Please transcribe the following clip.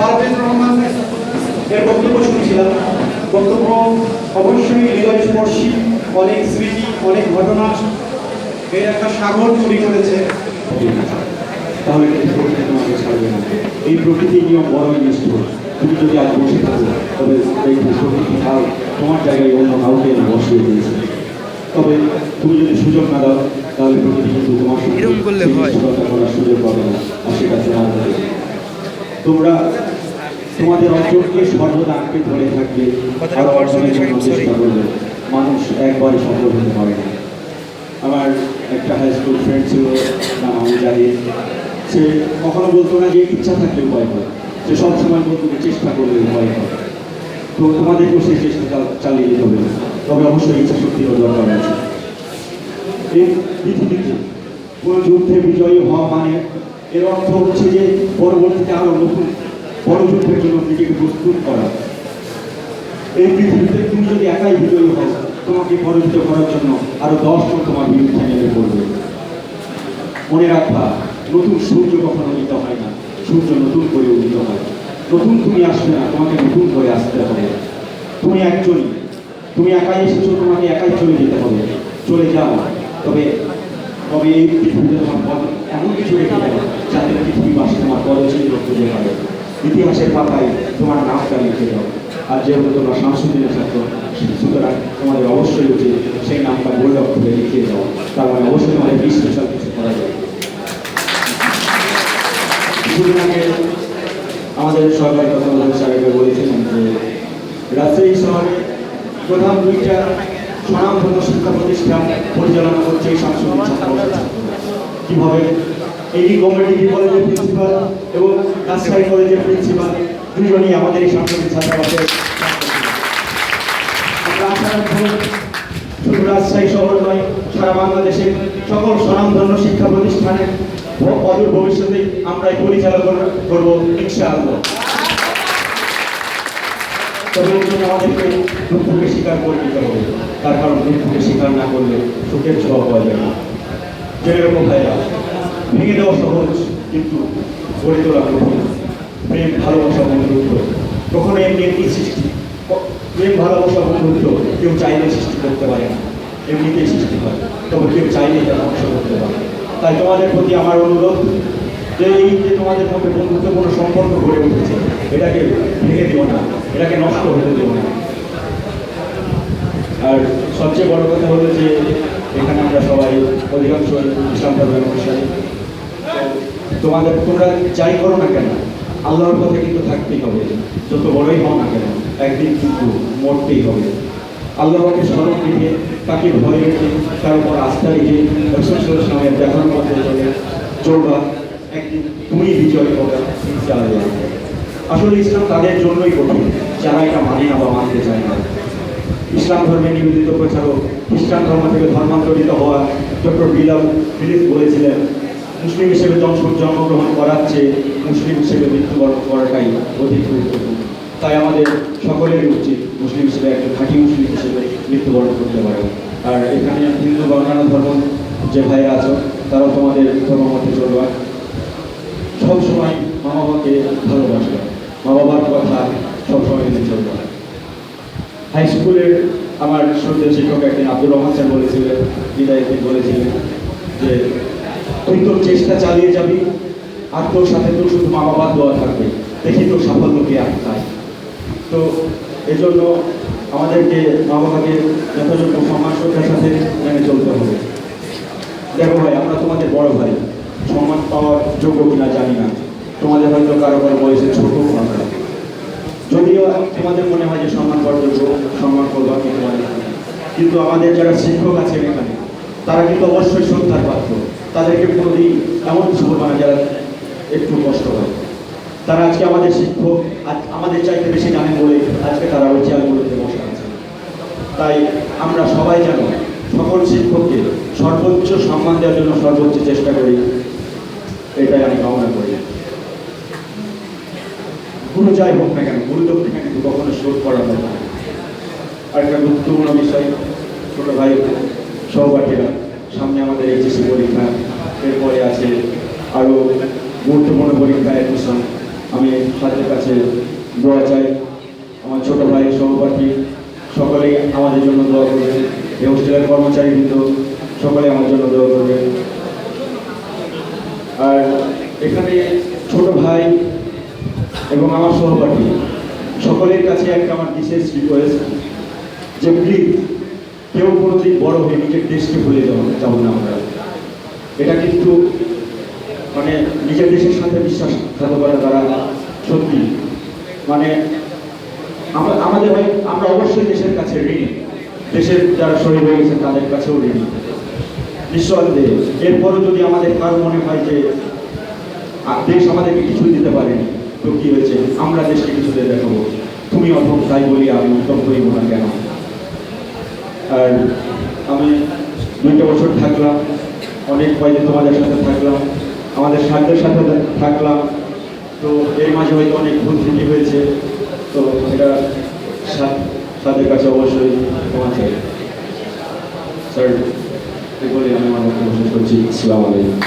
পারভেজ রহমান এর বক্তব্য শুনেছিলাম। বক্তব্য অবশ্যই হৃদয়স্পর্শী, অনেক স্মৃতি, অনেক ঘটনা এর একটা সাগর তৈরি করেছে। তাহলে তোমাকে ছাড়বে না। এই প্রকৃতি নিয়ম বড়ই নিষ্ঠুর। তুমি যদি আজ বসে থাকো তবে এই প্রকৃতি কাল তোমার জায়গায় অন্য কাউকে না বসিয়ে দিয়েছে। তবে তুমি যদি সুযোগ না দাও তাহলে প্রকৃতি কিন্তু তোমার করার সুযোগ পাবে না, আর সেটা তোমার হবে। তোমরা তোমাদের অঞ্চলকে সর্বদা আঁকড়ে ধরে থাকবে আর অর্জনের জন্য চেষ্টা করবে। মানুষ একবারে সফল হতে পারে না। আমার একটা হাই স্কুল ফ্রেন্ড ছিল, নাম আমি জানি। সে কখনো বলতো না যে ইচ্ছা থাকলে উপায় হয়, সে সবসময় বলতো যে চেষ্টা করলে উপায় হয়। তো তোমাদেরকেও সেই চেষ্টা চালিয়ে যেতে হবে, তবে অবশ্যই ইচ্ছা শক্তিরও দরকার আছে। এই পৃথিবীতে কোনো যুদ্ধে বিজয়ী হওয়া মানে এর অর্থ হচ্ছে যে পরবর্তীতে আরো নতুন বড় যুদ্ধের জন্য নিজেকে প্রস্তুত করা। এই পৃথিবীতে তুমি যদি একাই বিজয়ী হও, তোমাকে পরাজিত করার জন্য আরো 10 জন তোমার বিরুদ্ধে নেমে পড়বে। মনে রাখবা, নতুন সূর্য কখনো উদিত হয় না, সূর্য নতুন করে উদিত হয়। নতুন তুমি আসবে না, তোমাকে নতুন করে আসতে হবে। তুমি একজনই, তুমি একাই এসেছো, তোমাকে একাই চলে যেতে হবে। চলে যাও, তবে তবে এই পৃথিবীতে তোমার এমন কিছু রেখে যাবে যাতে পৃথিবীবাসী তোমার পদচিহ্ন খুঁজে পাবে। ইতিহাসের পাতায় তোমার নামটা লিখে দাও। আর যেহেতু তোমরা সাংস্কৃতিক ছাত্র, সুতরাং তোমাদের অবশ্যই উচিত সেই নামটা গোল্ড অক্ষরে লিখিয়ে দাও। তার মানে অবশ্যই তোমাদের স্পেশাল কিছু করা যায়। কিছুদিন আগে আমাদের সরকারি কথা সাহেবকে বলেছিলেন যে রাজশাহী শহরে প্রধান 2টা স্বনামধন্য শিক্ষা প্রতিষ্ঠান পরিচালনা করছে এই সাংস্কৃতিক ছাত্র। কীভাবে এই গভর্নমেন্ট কলেজের প্রিন্সিপাল এবং রাজশাহী কলেজের প্রিন্সিপাল দুজনই আমাদের এই সাংস্কৃতিক ছাত্রাবাসের। শুধু রাজশাহী শহর নয়, সারা বাংলাদেশের সকল স্বনামধন্য শিক্ষা প্রতিষ্ঠানের অদূর ভবিষ্যতে আমরাই পরিচালনা করবো ইনশাআল্লাহ। তবে এর জন্য আমাদেরকে দুঃখকে স্বীকার করে নিতে হবে, তার কারণ দুঃখকে স্বীকার না করলে সুখের ছোঁয়া পাওয়া যায় না। যেরকম ভাইরা, ভেঙে দেওয়া সহজ কিন্তু গড়ে তোলা কঠিন। প্রেম, ভালোবাসা, বন্ধুত্ব কখনো এমনি সৃষ্টি। প্রেম, ভালোবাসা, বন্ধুত্ব কেউ চাইলে সৃষ্টি করতে পারে না, এমনিতেই সৃষ্টি হয়। তবে কেউ চাইলে এটা ধ্বংস করতে পারে। তাই তোমাদের প্রতি আমার অনুরোধ যে এই যে তোমাদের মধ্যে বন্ধুত্বপূর্ণ সম্পর্ক গড়ে উঠেছে, এটাকে ভেঙে দিও না, এটাকে নষ্ট হতে দিও না। আর সবচেয়ে বড় কথা হলো যে এখানে আমরা সবাই অধিকাংশ ইসলাম ধর্মের অনুসারী। তোমরা যাই করো না কেন, আল্লাহর কথা কিন্তু থাকতেই হবে। যত বড়ই হও না কেন, একদিন কিন্তু মরতেই হবে। আল্লাহকে স্মরণ রেখে, তাকে ভয় রেখে, তার উপর আস্থা রেখে রাসূল সাল্লাল্লাহু দেখার মধ্যে চলবা, একদিন তুমি বিজয় হবে ইনশাআল্লাহ। আসলে ইসলাম তাদের জন্যই কঠিন যারা এটা মানে না বা মানতে চায় না। ইসলাম ধর্মে নিবেদিত প্রচারক, খ্রিস্টান ধর্ম থেকে ধর্মান্তরিত হওয়া ডক্টর বিলিস বলেছিলেন, মুসলিম হিসেবে জন্মগ্রহণ করার চেয়ে মুসলিম হিসেবে মৃত্যুবরণ করাটাই অধিক গুরুত্বপূর্ণ। তাই আমাদের সকলেরই উচিত মুসলিম হিসেবে একটা খাঁটি মুসলিম হিসেবে মৃত্যুবরণ করতে পারে। আর এখানে হিন্দু বা অন্যান্য ধর্ম যে ভাইরা আছো, তারাও তোমাদের ধর্ম মধ্যে চলবা। সবসময় মা বাবাকে ভালোবাসবে, মা বাবার কথা সবসময় মেনে চলবা। হাই স্কুলের আমার শ্রদ্ধেয় শিক্ষক একদিন আব্দুর রহমান স্যার বলেছিলেন, বিদায় বলেছিলেন যে তুই তোর চেষ্টা চালিয়ে যাবি, আর তোর সাথে তোর শুধু মা বাবার দোয়া থাকবে, দেখি তোর সাফল্যকে আটকায়। তো এজন্য আমাদেরকে মা বাবাকে যথাযথ সম্মান শ্রদ্ধার সাথে মেনে চলতে হবে। দেখো ভাই, আমরা তোমাদের বড় ভাই, সম্মান পাওয়ার যোগ্য কিনা জানি না, তোমাদের হয়তো কারো কারো বয়সে ছোট আমরা। যদিও তোমাদের মনে হয় যে সম্মান করার যোগ্য, সম্মান করবা কিন্তু আমাদের যারা শিক্ষক আছেন এখানে, তারা কিন্তু অবশ্যই শ্রদ্ধার পাত্র। তাদেরকে কোনোদিন এমন কিছু বলবো না যারা একটু কষ্ট হয়। তারা আজকে আমাদের শিক্ষক, আমাদের চাইতে বেশি জানেন বলে আজকে তারা ওই চেয়ারগুলোতে বসে আছে। তাই আমরা সবাই যেন সকল শিক্ষককে সর্বোচ্চ সম্মান দেওয়ার জন্য সর্বোচ্চ চেষ্টা করি, এটাই আমি কামনা করি। গুরু যাই হোক না কেন, গুরু দক্ষিণা কিন্তু কখনো শোধ করা হয় না। আর একটা গুরুত্বপূর্ণ বিষয়, ছোট ভাই সহপাঠীরা, সামনে আমাদের এইচএসসি পরীক্ষা, এরপরে আছে আরও গুরুত্বপূর্ণ পরীক্ষা অ্যাডমিশন। আমি তাদের কাছে দোয়া চাই। আমার ছোট ভাই সহপাঠী সকলেই আমাদের জন্য দোয়া করবেন। এই হোস্টেলের কর্মচারীবৃন্দ সকলে আমার জন্য দোয়া করবেন। আর এখানে ছোট ভাই এবং আমার সহপাঠী সকলের কাছে একটা আমার বিশেষ রিকোয়েস্ট যে প্লিজ কেউ কোনোদিন বড় হয়ে নিজের দেশকে ভুলে যাব না আমরা। এটা কিন্তু মানে নিজের দেশের সাথে বিশ্বাসঘাতকতা দ্বারা সত্যি মানে আমাদের ভাই আমরা অবশ্যই দেশের কাছে ঋণী, দেশের যারা শহীদ হয়ে গেছেন তাদের কাছেও ঋণী নিঃসন্দেহে। এরপরও যদি আমাদের কারো মনে হয় যে দেশ আমাদেরকে কিছুই দিতে পারেনি, তো কি হয়েছে, আমরা দেশকে কিছু দিয়ে দেখাবো। তুমি অথম তাই বলি আমি উত্তম করিব না কেন। আর আমি 2টা বছর থাকলাম, অনেক কয়েকদিন তোমাদের সাথে থাকলাম, আমাদের সাধ্যের সাথে থাকলাম। তো এর মাঝে হয়তো অনেক ভুল ত্রুটি হয়েছে, তো এটা তাদের কাছে অবশ্যই ক্ষমা চাই। স্যার বলে আমি আমার বক্তব্য শেষ করছি। আসসালামু আলাইকুম।